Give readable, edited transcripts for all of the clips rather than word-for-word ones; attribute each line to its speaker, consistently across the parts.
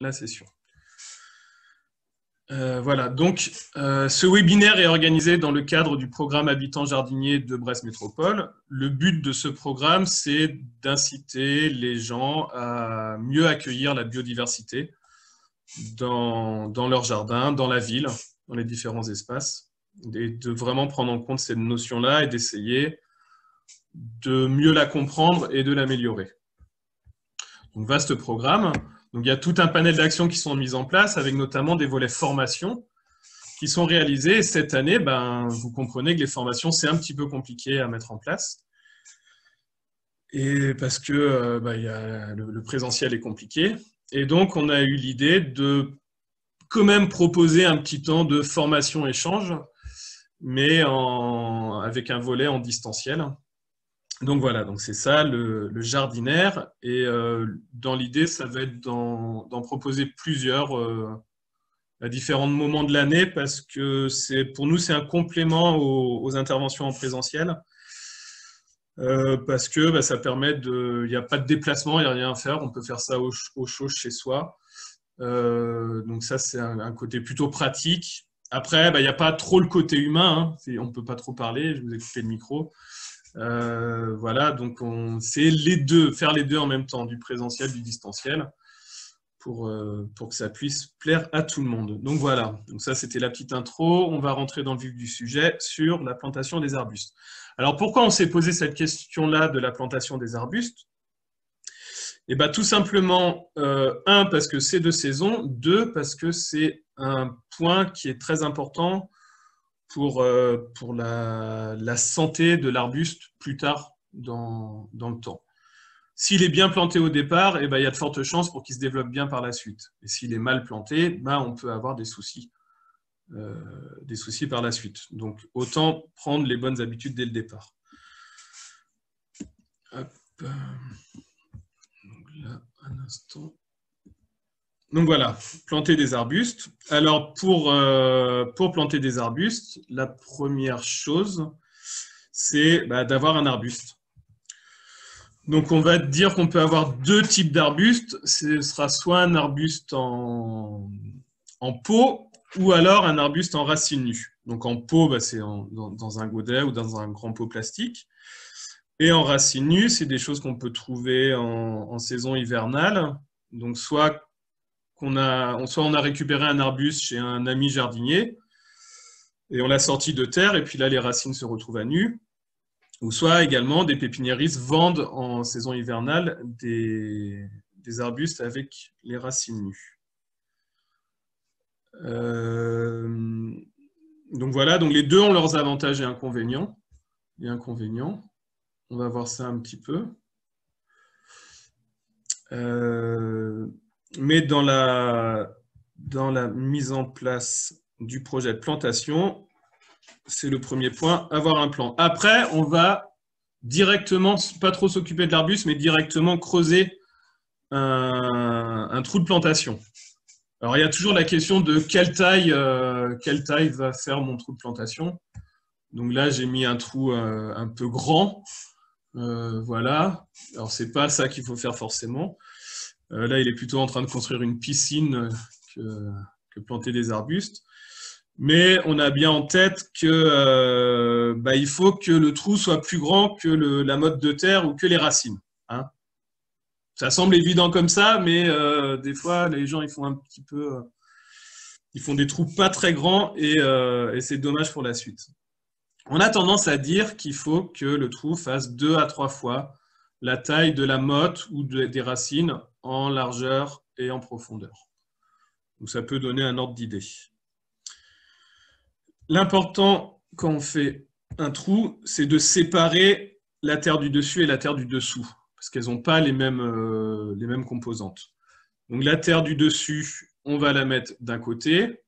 Speaker 1: la session. Voilà, donc ce webinaire est organisé dans le cadre du programme Habitants Jardiniers de Brest Métropole. Le but de ce programme, c'est d'inciter les gens à mieux accueillir la biodiversité dans leur jardin, dans la ville, dans les différents espaces, et de vraiment prendre en compte cette notion-là et d'essayer de mieux la comprendre et de l'améliorer. Donc, vaste programme. Donc, il y a tout un panel d'actions qui sont mises en place, avec notamment des volets formation qui sont réalisés. Et cette année, vous comprenez que les formations, c'est un petit peu compliqué à mettre en place. Et parce que le présentiel est compliqué. Et donc, on a eu l'idée de quand même proposer un petit temps de formation-échange, mais avec un volet en distanciel. Donc voilà, donc c'est ça le jardinaire. Et dans l'idée, ça va être d'en proposer plusieurs à différents moments de l'année, parce que pour nous, c'est un complément aux interventions en présentiel. Parce que ça permet il n'y a pas de déplacement, il n'y a rien à faire, on peut faire ça au chaud chez soi. Donc ça, c'est un côté plutôt pratique. Après, il n'y a pas trop le côté humain, hein. On ne peut pas trop parler, je vous ai coupé le micro. Voilà, donc c'est faire les deux en même temps, du présentiel, du distanciel, pour que ça puisse plaire à tout le monde. Donc voilà, donc ça c'était la petite intro. On va rentrer dans le vif du sujet sur la plantation des arbustes. Alors pourquoi on s'est posé cette question-là de la plantation des arbustes? Et tout simplement, un, parce que c'est de saison, deux, parce que c'est un point qui est très important pour la santé de l'arbuste plus tard dans le temps. S'il est bien planté au départ, il y a de fortes chances pour qu'il se développe bien par la suite. Et s'il est mal planté, on peut avoir des soucis par la suite. Donc, autant prendre les bonnes habitudes dès le départ. Hop. Donc là, un instant. Donc voilà, planter des arbustes. Alors pour planter des arbustes, la première chose, c'est d'avoir un arbuste. Donc on va dire qu'on peut avoir deux types d'arbustes. Ce sera soit un arbuste en pot, ou alors un arbuste en racine nue. Donc en pot, c'est dans un godet ou dans un grand pot plastique. Et en racine nue, c'est des choses qu'on peut trouver en saison hivernale. Donc soit on a récupéré un arbuste chez un ami jardinier et on l'a sorti de terre, et puis là les racines se retrouvent à nu. Ou soit également des pépiniéristes vendent en saison hivernale des arbustes avec les racines nues. Donc voilà, donc les deux ont leurs avantages et inconvénients. On va voir ça un petit peu. Mais dans la mise en place du projet de plantation, c'est le premier point, avoir un plan. Après, on va directement, pas trop s'occuper de l'arbuste, mais directement creuser un trou de plantation. Alors, il y a toujours la question de quelle taille va faire mon trou de plantation. Donc là, j'ai mis un trou un peu grand. Voilà. Alors, c'est pas ça qu'il faut faire forcément. Là, il est plutôt en train de construire une piscine que planter des arbustes. Mais on a bien en tête que il faut que le trou soit plus grand que la motte de terre ou que les racines. Hein. Ça semble évident comme ça, mais des fois, les gens ils font des trous pas très grands et c'est dommage pour la suite. On a tendance à dire qu'il faut que le trou fasse 2 à 3 fois la taille de la motte ou des racines en largeur et en profondeur. Donc ça peut donner un ordre d'idée. L'important quand on fait un trou, c'est de séparer la terre du dessus et la terre du dessous, parce qu'elles n'ont pas les mêmes composantes. Donc la terre du dessus, on va la mettre d'un côté,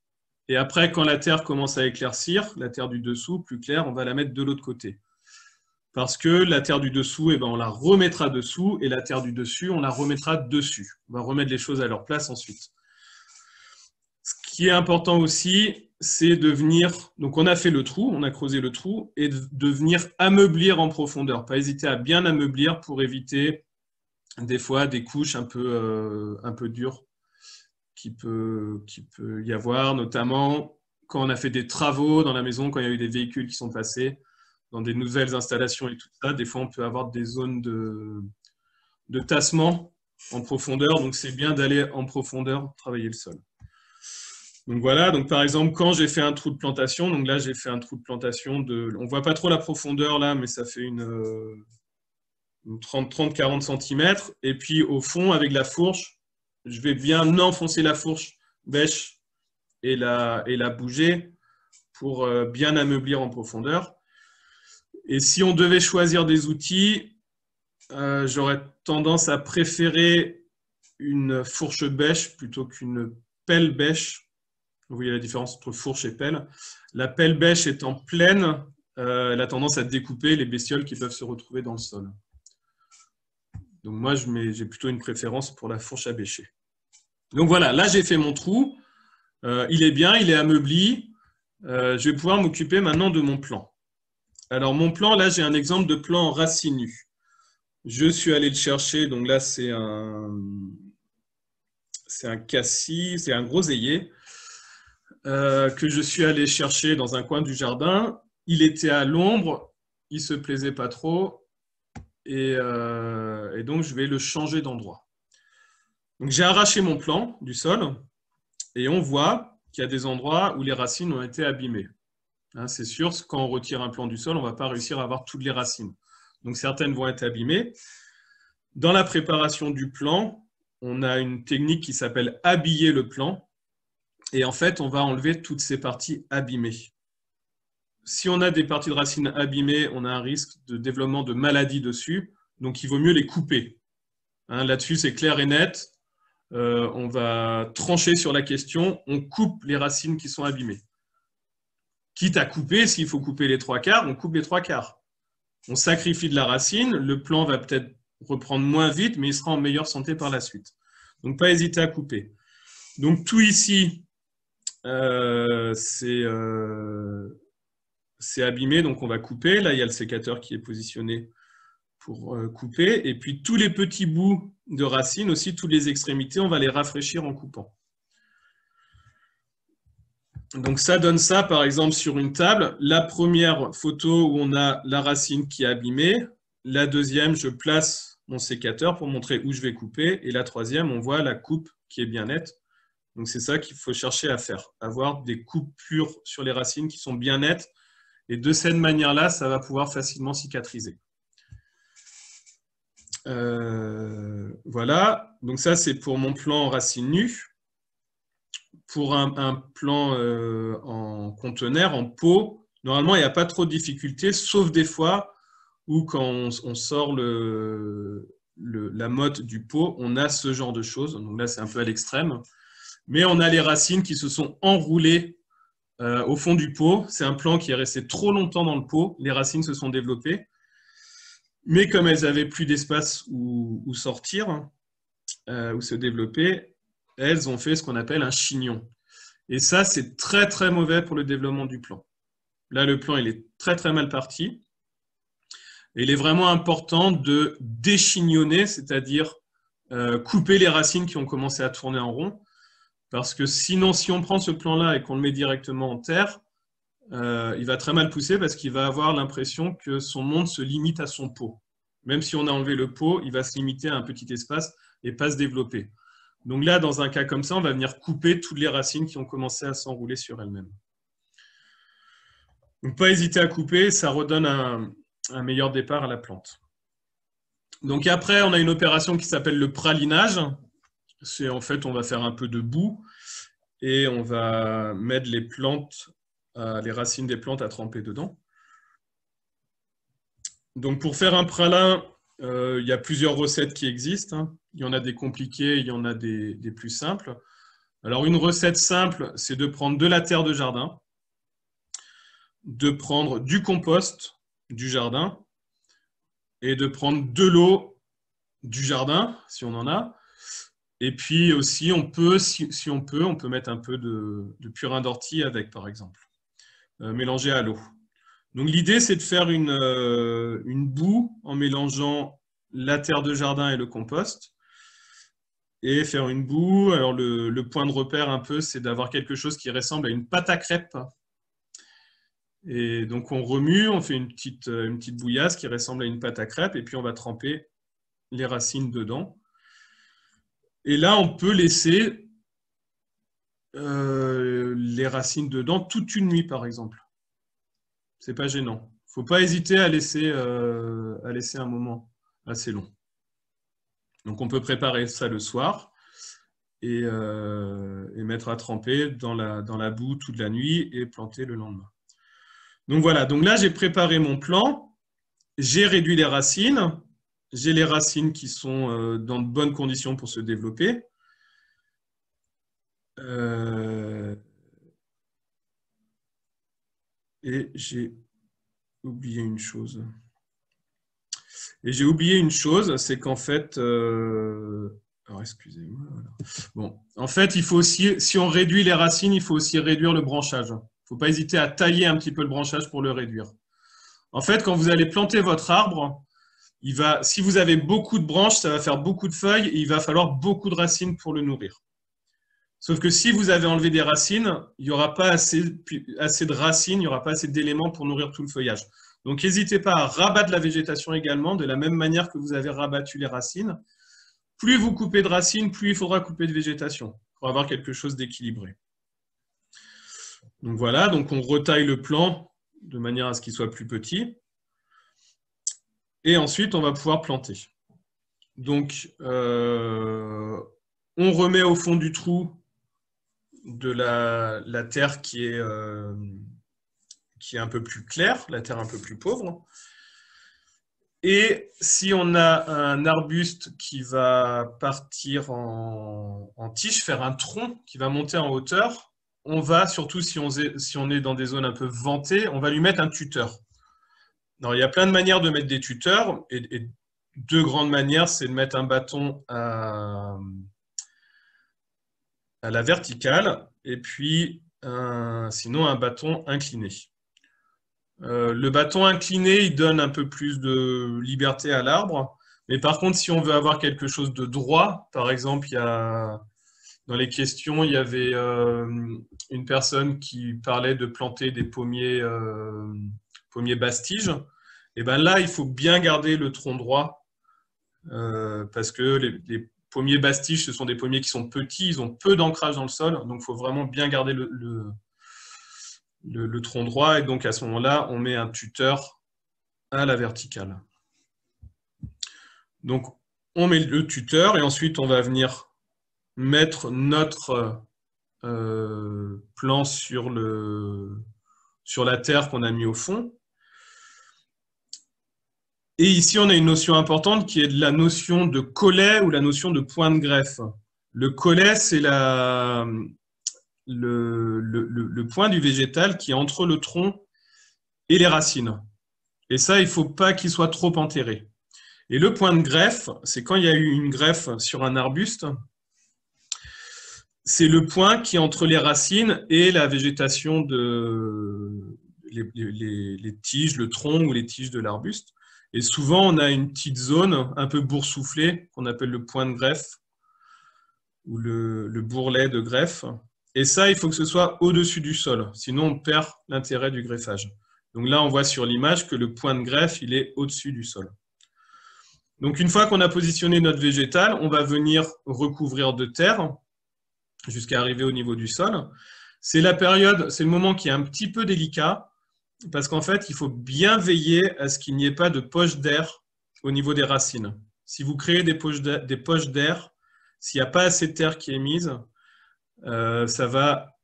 Speaker 1: et après, quand la terre commence à éclaircir, la terre du dessous, plus claire, on va la mettre de l'autre côté. Parce que la terre du dessous, on la remettra dessous, et la terre du dessus, on la remettra dessus. On va remettre les choses à leur place ensuite. Ce qui est important aussi, c'est de venir, donc on a fait le trou, on a creusé le trou, et de venir ameublir en profondeur. Pas hésiter à bien ameublir pour éviter des fois des couches un peu dures qui peut y avoir, notamment quand on a fait des travaux dans la maison, quand il y a eu des véhicules qui sont passés dans des nouvelles installations et tout ça. Des fois, on peut avoir des zones de tassement en profondeur. Donc, c'est bien d'aller en profondeur travailler le sol. Donc voilà, donc par exemple, quand j'ai fait un trou de plantation, donc là j'ai fait un trou de plantation de. On ne voit pas trop la profondeur là, mais ça fait une 30-40 cm. Et puis au fond, avec la fourche, je vais bien enfoncer la fourche bêche et la bouger pour bien ameublir en profondeur. Et si on devait choisir des outils, j'aurais tendance à préférer une fourche bêche plutôt qu'une pelle bêche. Vous voyez la différence entre fourche et pelle. La pelle bêche étant pleine, elle a tendance à découper les bestioles qui peuvent se retrouver dans le sol. Donc moi, j'ai plutôt une préférence pour la fourche à bêcher. Donc voilà, là j'ai fait mon trou. Il est bien, il est ameubli. Je vais pouvoir m'occuper maintenant de mon plan. Alors mon plan, là j'ai un exemple de plan en racine nue. Je suis allé le chercher, donc là c'est un cassis, c'est un groseillier. Que je suis allé chercher dans un coin du jardin. Il était à l'ombre, il ne se plaisait pas trop, et donc je vais le changer d'endroit. Donc j'ai arraché mon plan du sol, et on voit qu'il y a des endroits où les racines ont été abîmées. Hein, c'est sûr, quand on retire un plan du sol, on ne va pas réussir à avoir toutes les racines. Donc certaines vont être abîmées. Dans la préparation du plan, on a une technique qui s'appelle habiller le plan. Et en fait, on va enlever toutes ces parties abîmées. Si on a des parties de racines abîmées, on a un risque de développement de maladies dessus. Donc, il vaut mieux les couper. Hein, là-dessus, c'est clair et net. On va trancher sur la question. On coupe les racines qui sont abîmées. Quitte à couper, s'il faut couper les 3/4, on coupe les 3/4. On sacrifie de la racine. Le plan va peut-être reprendre moins vite, mais il sera en meilleure santé par la suite. Donc, pas hésiter à couper. Donc, tout ici, c'est abîmé, donc on va couper. Là, il y a le sécateur qui est positionné pour couper. Et puis, tous les petits bouts de racines, aussi, toutes les extrémités, on va les rafraîchir en coupant. Donc, ça donne ça, par exemple, sur une table. La première photo où on a la racine qui est abîmée. La deuxième, je place mon sécateur pour montrer où je vais couper. Et la troisième, on voit la coupe qui est bien nette. Donc, c'est ça qu'il faut chercher à faire, avoir des coupures sur les racines qui sont bien nettes. Et de cette manière-là, ça va pouvoir facilement cicatriser. Voilà, donc ça, c'est pour mon plan en racine nue. Pour un plan en conteneur, en pot, normalement, il n'y a pas trop de difficultés, sauf des fois où quand on sort la motte du pot, on a ce genre de choses. Donc là, c'est un peu à l'extrême. Mais on a les racines qui se sont enroulées au fond du pot. C'est un plan qui est resté trop longtemps dans le pot. Les racines se sont développées. Mais comme elles n'avaient plus d'espace où sortir, où se développer, elles ont fait ce qu'on appelle un chignon. Et ça, c'est très, très mauvais pour le développement du plan. Là, le plan, il est très, très mal parti. Et il est vraiment important de déchignonner, c'est-à-dire couper les racines qui ont commencé à tourner en rond. Parce que sinon, si on prend ce plan-là et qu'on le met directement en terre, il va très mal pousser parce qu'il va avoir l'impression que son monde se limite à son pot. Même si on a enlevé le pot, il va se limiter à un petit espace et pas se développer. Donc là, dans un cas comme ça, on va venir couper toutes les racines qui ont commencé à s'enrouler sur elles-mêmes. Donc pas hésiter à couper, ça redonne un meilleur départ à la plante. Donc après, on a une opération qui s'appelle le pralinage. C'est en fait, on va faire un peu de boue et on va mettre les racines des plantes à tremper dedans. Donc pour faire un pralin, il y a plusieurs recettes qui existent. Hein. Il y en a des compliquées, il y en a des plus simples. Alors une recette simple, c'est de prendre de la terre de jardin, de prendre du compost du jardin et de prendre de l'eau du jardin, si on en a. Et puis aussi, on peut mettre un peu de purin d'ortie avec, par exemple, mélangé à l'eau. Donc l'idée, c'est de faire une boue en mélangeant la terre de jardin et le compost. et faire une boue. Alors, le point de repère un peu, c'est d'avoir quelque chose qui ressemble à une pâte à crêpes. Et donc, on remue, on fait une petite bouillasse qui ressemble à une pâte à crêpes, et puis on va tremper les racines dedans. Et là, on peut laisser les racines dedans toute une nuit, par exemple. C'est pas gênant. Il ne faut pas hésiter à laisser un moment assez long. Donc, on peut préparer ça le soir et mettre à tremper dans la boue toute la nuit et planter le lendemain. Donc voilà, donc là j'ai préparé mon plan, j'ai réduit les racines, j'ai les racines qui sont dans de bonnes conditions pour se développer. Et j'ai oublié une chose. C'est qu'en fait, alors excusez-moi. Voilà. Bon, en fait, il faut aussi, si on réduit les racines, il faut aussi réduire le branchage. Il ne faut pas hésiter à tailler un petit peu le branchage pour le réduire. En fait, quand vous allez planter votre arbre, si vous avez beaucoup de branches, ça va faire beaucoup de feuilles et il va falloir beaucoup de racines pour le nourrir. Sauf que si vous avez enlevé des racines, il n'y aura pas assez de racines, il n'y aura pas assez d'éléments pour nourrir tout le feuillage. Donc, n'hésitez pas à rabattre la végétation également, de la même manière que vous avez rabattu les racines. Plus vous coupez de racines, plus il faudra couper de végétation pour avoir quelque chose d'équilibré. Donc voilà, donc on retaille le plan de manière à ce qu'il soit plus petit. Et ensuite, on va pouvoir planter. Donc, on remet au fond du trou de la terre qui est un peu plus claire, la terre un peu plus pauvre. Et si on a un arbuste qui va partir en tige, faire un tronc qui va monter en hauteur, on va, surtout si on est dans des zones un peu ventées, on va lui mettre un tuteur. Alors, il y a plein de manières de mettre des tuteurs, et deux grandes manières, c'est de mettre un bâton à la verticale, et puis sinon un bâton incliné. Le bâton incliné, il donne un peu plus de liberté à l'arbre. Mais par contre, si on veut avoir quelque chose de droit, par exemple, dans les questions, il y avait une personne qui parlait de planter des pommiers bastiges. Et ben là, il faut bien garder le tronc droit parce que les pommiers bastiges, ce sont des pommiers qui sont petits, ils ont peu d'ancrage dans le sol. Donc, il faut vraiment bien garder le tronc droit, et donc à ce moment-là, on met un tuteur à la verticale. Donc, on met le tuteur et ensuite, on va venir mettre notre plan sur la terre qu'on a mis au fond. Et ici, on a une notion importante qui est de la notion de collet ou la notion de point de greffe. Le collet, c'est le point du végétal qui est entre le tronc et les racines. Et ça, il ne faut pas qu'il soit trop enterré. Et le point de greffe, c'est quand il y a eu une greffe sur un arbuste, c'est le point qui est entre les racines et la végétation les tiges, le tronc ou les tiges de l'arbuste. Et souvent, on a une petite zone un peu boursouflée qu'on appelle le point de greffe ou le bourrelet de greffe. Et ça, il faut que ce soit au-dessus du sol, sinon on perd l'intérêt du greffage. Donc là, on voit sur l'image que le point de greffe, il est au-dessus du sol. Donc une fois qu'on a positionné notre végétal, on va venir recouvrir de terre jusqu'à arriver au niveau du sol. C'est le moment qui est un petit peu délicat, parce qu'en fait, il faut bien veiller à ce qu'il n'y ait pas de poche d'air au niveau des racines. Si vous créez des poches d'air, s'il n'y a pas assez de terre qui est mise, ça va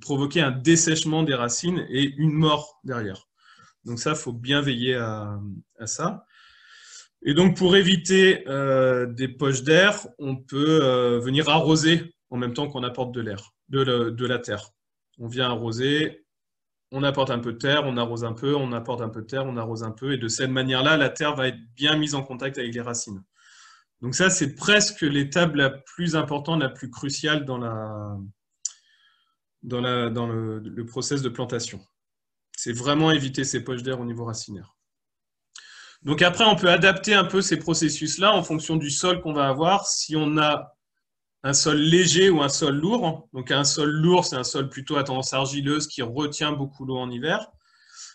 Speaker 1: provoquer un dessèchement des racines et une mort derrière. Donc ça, il faut bien veiller à ça. Et donc, pour éviter des poches d'air, on peut venir arroser en même temps qu'on apporte de l'air, de la terre. On vient arroser, on apporte un peu de terre, on arrose un peu, on apporte un peu de terre, on arrose un peu. Et de cette manière-là, la terre va être bien mise en contact avec les racines. Donc ça, c'est presque l'étape la plus importante, la plus cruciale dans le process de plantation. C'est vraiment éviter ces poches d'air au niveau racinaire. Donc après, on peut adapter un peu ces processus-là en fonction du sol qu'on va avoir. Si on a un sol léger ou un sol lourd, donc un sol lourd, c'est un sol plutôt à tendance argileuse qui retient beaucoup l'eau en hiver.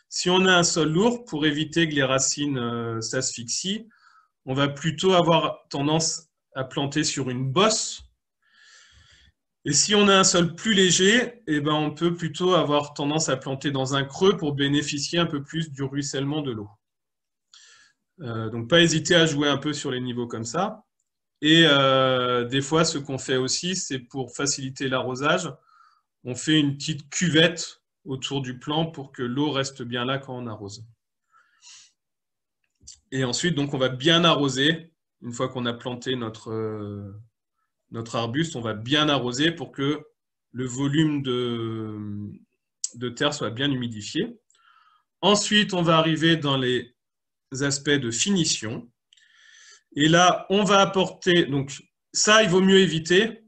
Speaker 1: Si on a un sol lourd, pour éviter que les racines s'asphyxient, on va plutôt avoir tendance à planter sur une bosse. Et si on a un sol plus léger, eh ben on peut plutôt avoir tendance à planter dans un creux pour bénéficier un peu plus du ruissellement de l'eau. Donc pas hésiter à jouer un peu sur les niveaux comme ça. Et des fois, ce qu'on fait aussi, c'est pour faciliter l'arrosage, on fait une petite cuvette autour du plant pour que l'eau reste bien là quand on arrose. Et ensuite, donc, on va bien arroser. Une fois qu'on a planté notre arbuste, on va bien arroser pour que le volume de terre soit bien humidifié. Ensuite, on va arriver dans les aspects de finition. Et là, on va apporter, donc ça, il vaut mieux éviter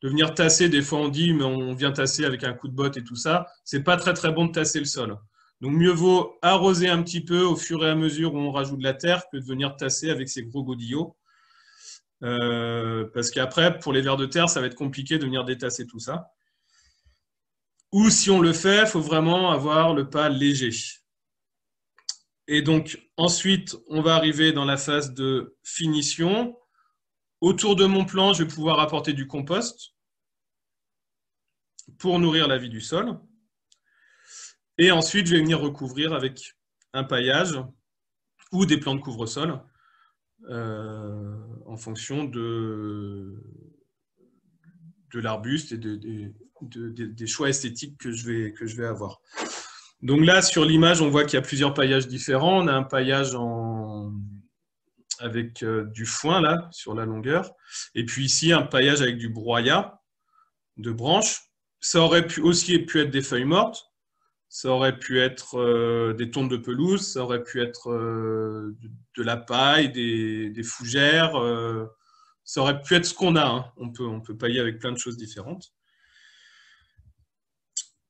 Speaker 1: de venir tasser. Des fois, on dit, mais on vient tasser avec un coup de botte et tout ça. C'est pas très, très bon de tasser le sol. Donc, mieux vaut arroser un petit peu au fur et à mesure où on rajoute de la terre que de venir tasser avec ces gros godillots. Parce qu'après, pour les vers de terre, ça va être compliqué de venir détasser tout ça. Ou si on le fait, il faut vraiment avoir le pas léger. Et donc, ensuite, on va arriver dans la phase de finition. Autour de mon plan, je vais pouvoir apporter du compost pour nourrir la vie du sol. Et ensuite, je vais venir recouvrir avec un paillage ou des plants de couvre-sol en fonction de l'arbuste et des choix esthétiques que je vais avoir. Donc là, sur l'image, on voit qu'il y a plusieurs paillages différents. On a un paillage avec du foin là, sur la longueur. Et puis ici, un paillage avec du broyat de branches. Ça aurait aussi pu être des feuilles mortes. Ça aurait pu être des tontes de pelouse. Ça aurait pu être de la paille, des fougères. Ça aurait pu être ce qu'on a. Hein. On peut pailler avec plein de choses différentes.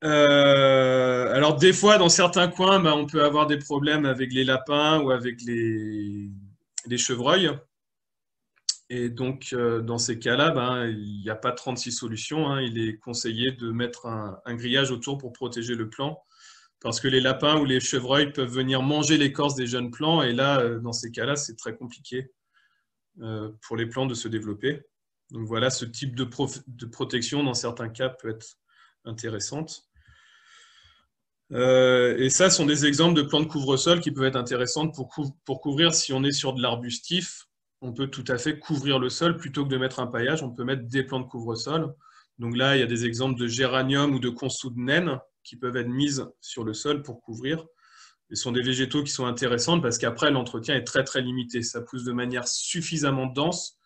Speaker 1: Alors des fois, dans certains coins, on peut avoir des problèmes avec les lapins ou avec les chevreuils. Et donc, dans ces cas-là, il n'y a pas 36 solutions. Hein. Il est conseillé de mettre un grillage autour pour protéger le plant. Parce que les lapins ou les chevreuils peuvent venir manger l'écorce des jeunes plants. Et là, dans ces cas-là, c'est très compliqué pour les plants de se développer. Donc voilà, ce type de protection, dans certains cas, peut être intéressante. Et ça, sont des exemples de plants de couvre-sol qui peuvent être intéressantes pour couvrir. Si on est sur de l'arbustif, on peut tout à fait couvrir le sol. Plutôt que de mettre un paillage, on peut mettre des plants de couvre-sol. Donc là, il y a des exemples de géranium ou de consou de naine qui peuvent être mises sur le sol pour couvrir. Ce sont des végétaux qui sont intéressants parce qu'après, l'entretien est très, très limité. Ça pousse de manière suffisamment dense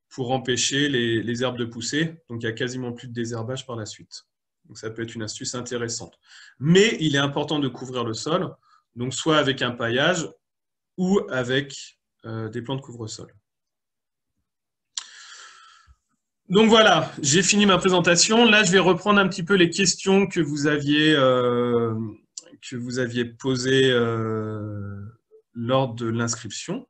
Speaker 1: pour empêcher les herbes de pousser. Donc, il n'y a quasiment plus de désherbage par la suite. Donc, ça peut être une astuce intéressante. Mais il est important de couvrir le sol, donc soit avec un paillage ou avec des plants de couvre-sol. Donc voilà, j'ai fini ma présentation. Là, je vais reprendre un petit peu les questions que vous aviez posées lors de l'inscription.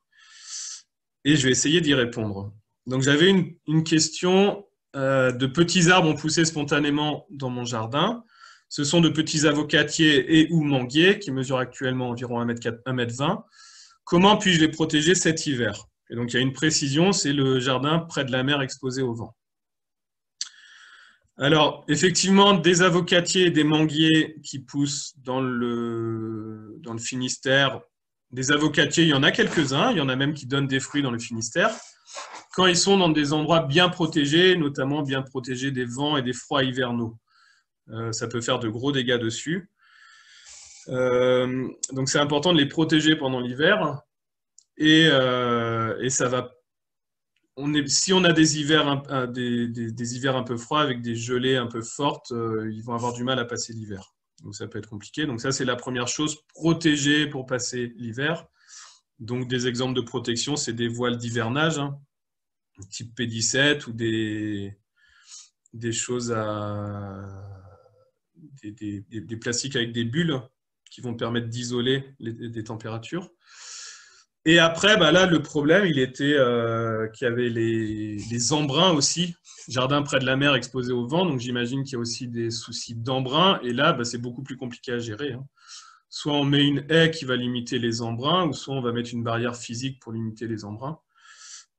Speaker 1: Et je vais essayer d'y répondre. Donc j'avais une question. De petits arbres ont poussé spontanément dans mon jardin. Ce sont de petits avocatiers et ou manguiers qui mesurent actuellement environ 1,20 m. Comment puis-je les protéger cet hiver? Et donc il y a une précision, c'est le jardin près de la mer exposé au vent. Alors effectivement, des avocatiers et des manguiers qui poussent dans le Finistère. Des avocatiers, il y en a quelques-uns, il y en a même qui donnent des fruits dans le Finistère. Quand ils sont dans des endroits bien protégés, notamment bien protégés des vents et des froids hivernaux. Ça peut faire de gros dégâts dessus. Donc c'est important de les protéger pendant l'hiver. Et ça va. Si on a des hivers, des hivers un peu froids avec des gelées un peu fortes, ils vont avoir du mal à passer l'hiver. Donc ça peut être compliqué. Donc ça, c'est la première chose, protéger pour passer l'hiver. Donc des exemples de protection, c'est des voiles d'hivernage, hein, type P17 ou des choses des plastiques avec des bulles qui vont permettre d'isoler des températures. Et après, bah là, le problème, il était qu'il y avait les embruns aussi. Jardin près de la mer exposé au vent, donc j'imagine qu'il y a aussi des soucis d'embruns. Et là, bah, c'est beaucoup plus compliqué à gérer, hein. Soit on met une haie qui va limiter les embruns, ou soit on va mettre une barrière physique pour limiter les embruns.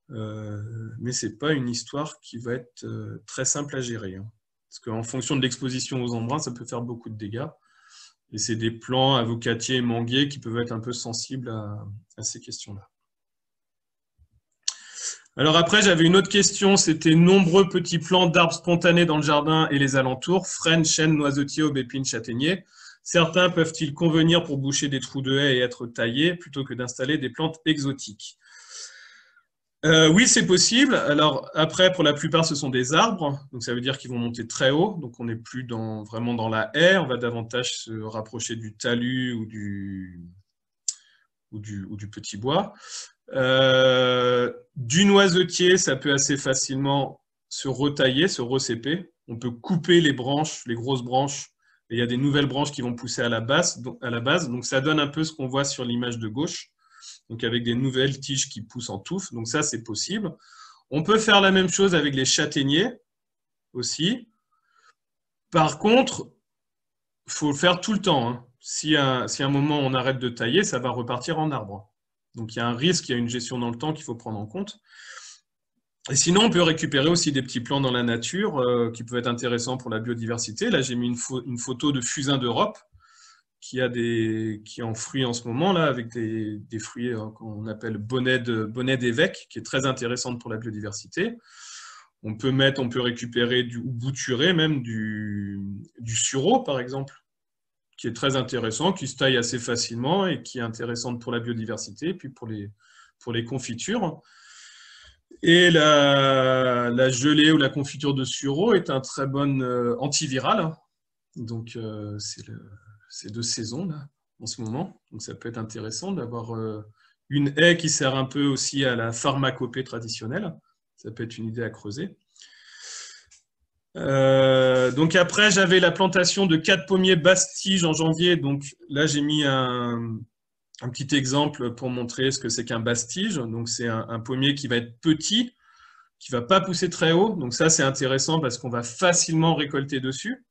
Speaker 1: Mais ce n'est pas une histoire qui va être très simple à gérer, hein. Parce qu'en fonction de l'exposition aux embruns, ça peut faire beaucoup de dégâts. Et c'est des plants avocatiers et manguiers qui peuvent être un peu sensibles à ces questions-là. Alors après, j'avais une autre question, c'était nombreux petits plants d'arbres spontanés dans le jardin et les alentours, frênes, chênes, noisetiers, aubépines, châtaigniers. Certains peuvent-ils convenir pour boucher des trous de haies et être taillés plutôt que d'installer des plantes exotiques? Oui, c'est possible. Alors après, pour la plupart, ce sont des arbres, donc ça veut dire qu'ils vont monter très haut, donc on n'est plus vraiment dans la haie, on va davantage se rapprocher du talus ou du petit bois. Du noisetier, ça peut assez facilement se retailler, se recéper. On peut couper les branches, les grosses branches, et il y a des nouvelles branches qui vont pousser à la base. Donc ça donne un peu ce qu'on voit sur l'image de gauche, donc avec des nouvelles tiges qui poussent en touffe. Donc ça, c'est possible. On peut faire la même chose avec les châtaigniers aussi. Par contre, il faut le faire tout le temps, hein. Si à un moment on arrête de tailler, ça va repartir en arbre. Donc il y a un risque, il y a une gestion dans le temps qu'il faut prendre en compte. Et sinon, on peut récupérer aussi des petits plants dans la nature qui peuvent être intéressants pour la biodiversité. Là, j'ai mis une photo de fusain d'Europe qui est en fruits en ce moment, là, avec des fruits qu'on appelle bonnet d'évêque, qui est très intéressante pour la biodiversité. On peut récupérer ou bouturer même du sureau, par exemple, qui est très intéressant, qui se taille assez facilement et qui est intéressante pour la biodiversité, et puis pour les confitures. Et la gelée ou la confiture de sureau est un très bon antiviral. Donc, c'est de saison là, en ce moment. Donc, ça peut être intéressant d'avoir une haie qui sert un peu aussi à la pharmacopée traditionnelle. Ça peut être une idée à creuser. Donc après, j'avais la plantation de 4 pommiers Bastige en janvier. Donc là, j'ai mis un petit exemple pour montrer ce que c'est qu'un Bastige. Donc c'est un pommier qui va être petit, qui ne va pas pousser très haut. Donc ça, c'est intéressant parce qu'on va facilement récolter dessus.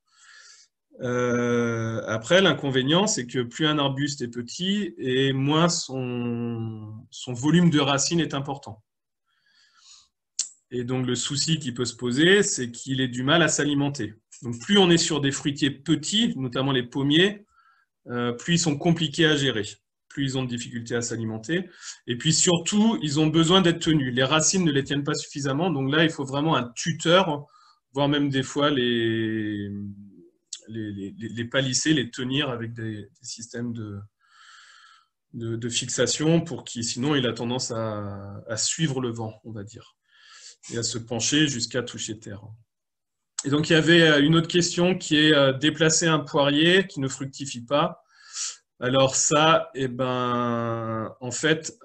Speaker 1: Après, l'inconvénient, c'est que plus un arbuste est petit et moins son volume de racines est important. Et donc, le souci qui peut se poser, c'est qu'il ait du mal à s'alimenter. Donc, plus on est sur des fruitiers petits, notamment les pommiers, plus ils sont compliqués à gérer, plus ils ont de difficultés à s'alimenter. Et puis surtout, ils ont besoin d'être tenus. Les racines ne les tiennent pas suffisamment. Donc là, il faut vraiment un tuteur, voire même des fois les palisser, les tenir avec des systèmes de fixation pour qu'il, sinon, il a tendance à suivre le vent, on va dire, et à se pencher jusqu'à toucher terre. Et donc, il y avait une autre question qui est déplacer un poirier qui ne fructifie pas. Alors ça, en fait,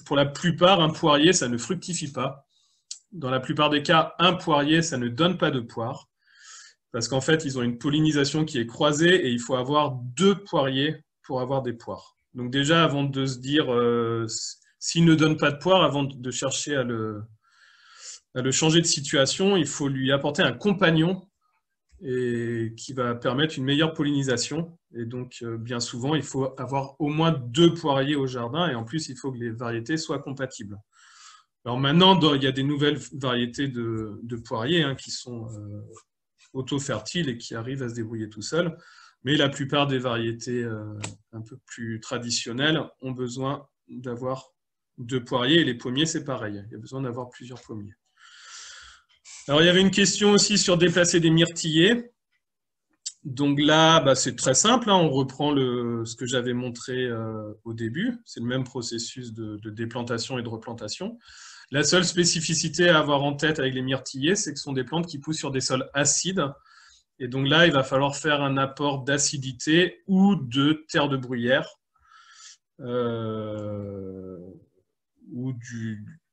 Speaker 1: pour la plupart, un poirier, ça ne fructifie pas. Dans la plupart des cas, un poirier, ça ne donne pas de poire. Parce qu'en fait, ils ont une pollinisation qui est croisée et il faut avoir 2 poiriers pour avoir des poires. Donc déjà, avant de se dire s'il ne donne pas de poire, avant de chercher à le changer de situation, il faut lui apporter un compagnon et qui va permettre une meilleure pollinisation. Et donc, bien souvent, il faut avoir au moins 2 poiriers au jardin et en plus, il faut que les variétés soient compatibles. Alors maintenant, il y a des nouvelles variétés de poiriers qui sont auto-fertiles et qui arrivent à se débrouiller tout seuls. Mais la plupart des variétés un peu plus traditionnelles ont besoin d'avoir 2 poiriers et les pommiers, c'est pareil. Il y a besoin d'avoir plusieurs pommiers. Alors, il y avait une question aussi sur déplacer des myrtillers. Donc là, c'est très simple, on reprend ce que j'avais montré au début. C'est le même processus de déplantation et de replantation. La seule spécificité à avoir en tête avec les myrtillers, c'est que ce sont des plantes qui poussent sur des sols acides. Et donc là, il va falloir faire un apport d'acidité ou de terre de bruyère.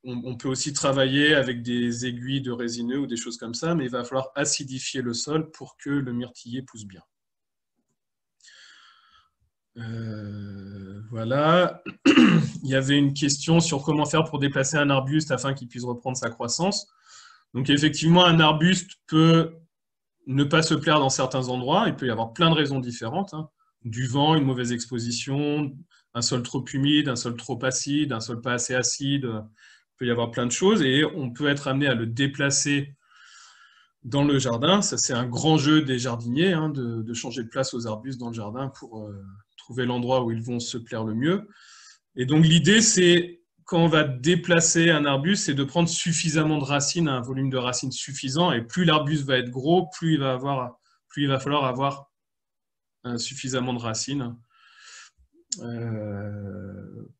Speaker 1: On peut aussi travailler avec des aiguilles de résineux ou des choses comme ça, mais il va falloir acidifier le sol pour que le myrtillier pousse bien. Voilà. Il y avait une question sur comment faire pour déplacer un arbuste afin qu'il puisse reprendre sa croissance. Donc effectivement, un arbuste peut ne pas se plaire dans certains endroits. Il peut y avoir plein de raisons différentes, hein. Du vent, une mauvaise exposition, un sol trop humide, un sol trop acide, un sol pas assez acide. Il peut y avoir plein de choses et on peut être amené à le déplacer dans le jardin. Ça, c'est un grand jeu des jardiniers, hein, de changer de place aux arbustes dans le jardin pour trouver l'endroit où ils vont se plaire le mieux. Et donc l'idée, c'est quand on va déplacer un arbuste, c'est de prendre suffisamment de racines, un volume de racines suffisant. Et plus l'arbuste va être gros, plus il va falloir avoir suffisamment de racines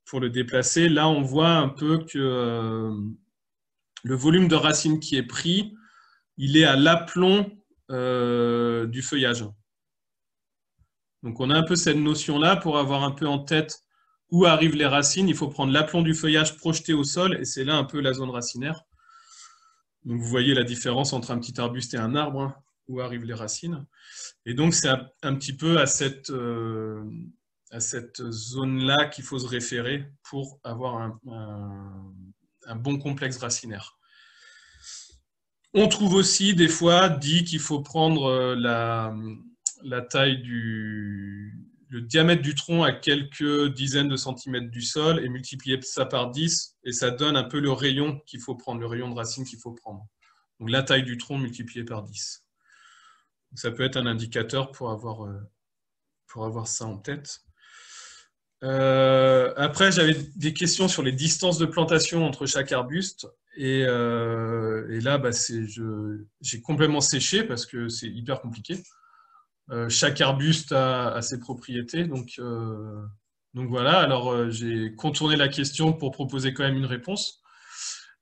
Speaker 1: pour le déplacer. Là, on voit un peu que le volume de racines qui est pris, il est à l'aplomb du feuillage. Donc on a un peu cette notion-là pour avoir un peu en tête où arrivent les racines. Il faut prendre l'aplomb du feuillage projeté au sol et c'est là un peu la zone racinaire. Donc vous voyez la différence entre un petit arbuste et un arbre, hein, où arrivent les racines. Et donc c'est un petit peu à cette zone-là qu'il faut se référer pour avoir un bon complexe racinaire. On trouve aussi des fois dit qu'il faut prendre la taille le diamètre du tronc à quelques dizaines de centimètres du sol et multiplier ça par 10 et ça donne un peu le rayon qu'il faut prendre, le rayon de racine qu'il faut prendre. Donc la taille du tronc multipliée par 10. Donc, ça peut être un indicateur pour avoir ça en tête. Après, j'avais des questions sur les distances de plantation entre chaque arbuste. Et là, bah, j'ai complètement séché parce que c'est hyper compliqué. Chaque arbuste a ses propriétés. Donc voilà, alors j'ai contourné la question pour proposer quand même une réponse.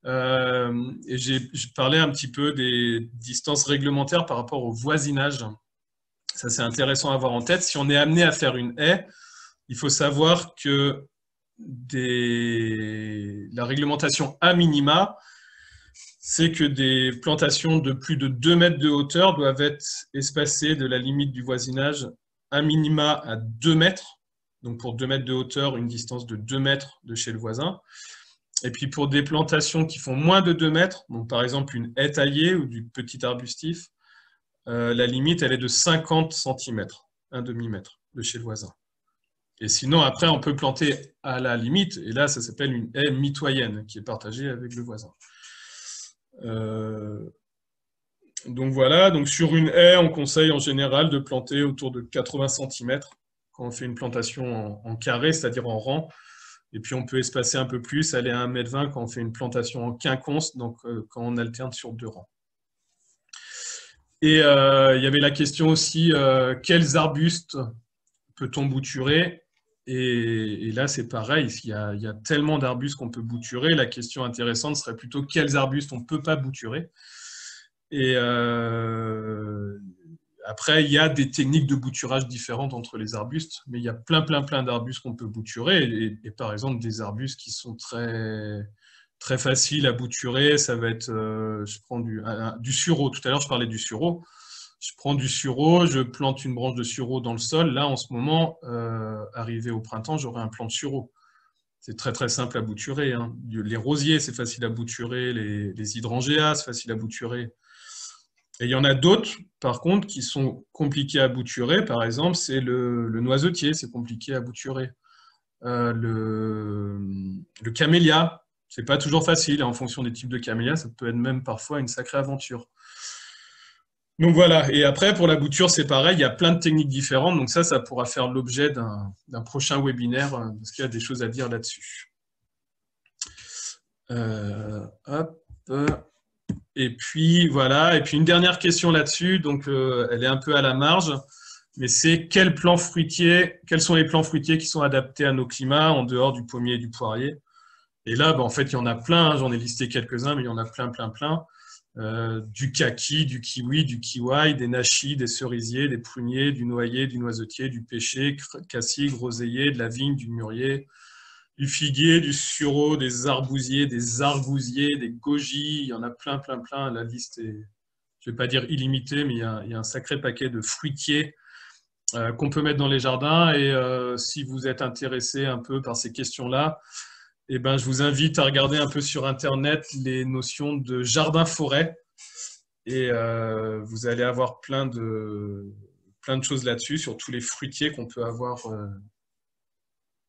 Speaker 1: Et j'ai parlé un petit peu des distances réglementaires par rapport au voisinage. Ça, c'est intéressant à avoir en tête. Si on est amené à faire une haie, il faut savoir que la réglementation à minima, c'est que des plantations de plus de 2 mètres de hauteur doivent être espacées de la limite du voisinage à minima à 2 mètres. Donc pour 2 mètres de hauteur, une distance de 2 mètres de chez le voisin. Et puis pour des plantations qui font moins de 2 mètres, donc par exemple une haie taillée ou du petit arbustif, la limite elle est de 50 cm, un demi-mètre de chez le voisin. Et sinon, après, on peut planter à la limite, et là, ça s'appelle une haie mitoyenne, qui est partagée avec le voisin. Donc voilà, donc sur une haie, on conseille en général de planter autour de 80 cm quand on fait une plantation en carré, c'est-à-dire en rang. Et puis on peut espacer un peu plus, aller à 1,20 m quand on fait une plantation en quinconce, donc quand on alterne sur 2 rangs. Et il y avait la question aussi, quels arbustes peut-on bouturer ? Et là, c'est pareil, il y a tellement d'arbustes qu'on peut bouturer. La question intéressante serait plutôt quels arbustes on ne peut pas bouturer. Et après, il y a des techniques de bouturage différentes entre les arbustes, mais il y a plein d'arbustes qu'on peut bouturer. Et par exemple, des arbustes qui sont très faciles à bouturer, ça va être, je prends du sureau. Tout à l'heure, je parlais du sureau. Je prends du sureau, je plante une branche de sureau dans le sol. Là, en ce moment, arrivé au printemps, j'aurai un plant de sureau. C'est très simple à bouturer, hein. Les rosiers, c'est facile à bouturer. Les hydrangeas, c'est facile à bouturer. Et il y en a d'autres, par contre, qui sont compliqués à bouturer. Par exemple, c'est le noisetier, c'est compliqué à bouturer. Le camélia, c'est pas toujours facile. En fonction des types de camélia, ça peut être même parfois une sacrée aventure. Donc voilà, et après pour la bouture c'est pareil, il y a plein de techniques différentes, donc ça pourra faire l'objet d'un prochain webinaire, parce qu'il y a des choses à dire là-dessus. Et puis voilà, et puis une dernière question là-dessus, donc elle est un peu à la marge, mais c'est quels sont les plants fruitiers qui sont adaptés à nos climats en dehors du pommier et du poirier? Et là, en fait, il y en a plein, j'en ai listé quelques-uns, mais il y en a plein. Du kaki, du kiwi, du kiwai, des nachis, des cerisiers, des pruniers, du noyer, du noisetier, du pêcher, cassis, groseillier, de la vigne, du mûrier, du figuier, du sureau, des arbousiers, des argousiers, des gojis. Il y en a plein. La liste est, je ne vais pas dire illimitée, mais il y a un sacré paquet de fruitiers qu'on peut mettre dans les jardins. Et si vous êtes intéressé un peu par ces questions-là, eh ben, je vous invite à regarder un peu sur Internet les notions de jardin-forêt. Et vous allez avoir plein de choses là-dessus, sur tous les fruitiers qu'on peut avoir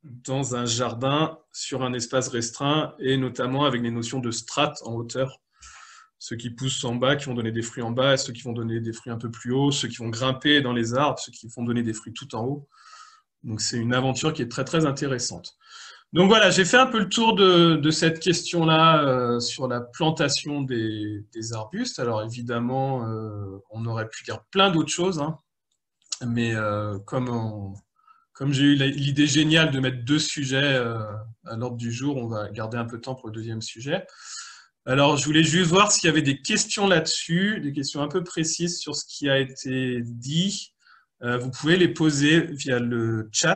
Speaker 1: dans un jardin sur un espace restreint, et notamment avec les notions de strates en hauteur. Ceux qui poussent en bas, qui vont donner des fruits en bas, ceux qui vont donner des fruits un peu plus haut, ceux qui vont grimper dans les arbres, ceux qui vont donner des fruits tout en haut. Donc c'est une aventure qui est très très intéressante. Donc voilà, j'ai fait un peu le tour de cette question-là sur la plantation des arbustes. Alors évidemment, on aurait pu dire plein d'autres choses, hein, mais comme j'ai eu l'idée géniale de mettre 2 sujets à l'ordre du jour, on va garder un peu de temps pour le deuxième sujet. Alors, je voulais juste voir s'il y avait des questions là-dessus, des questions un peu précises sur ce qui a été dit. Vous pouvez les poser via le chat.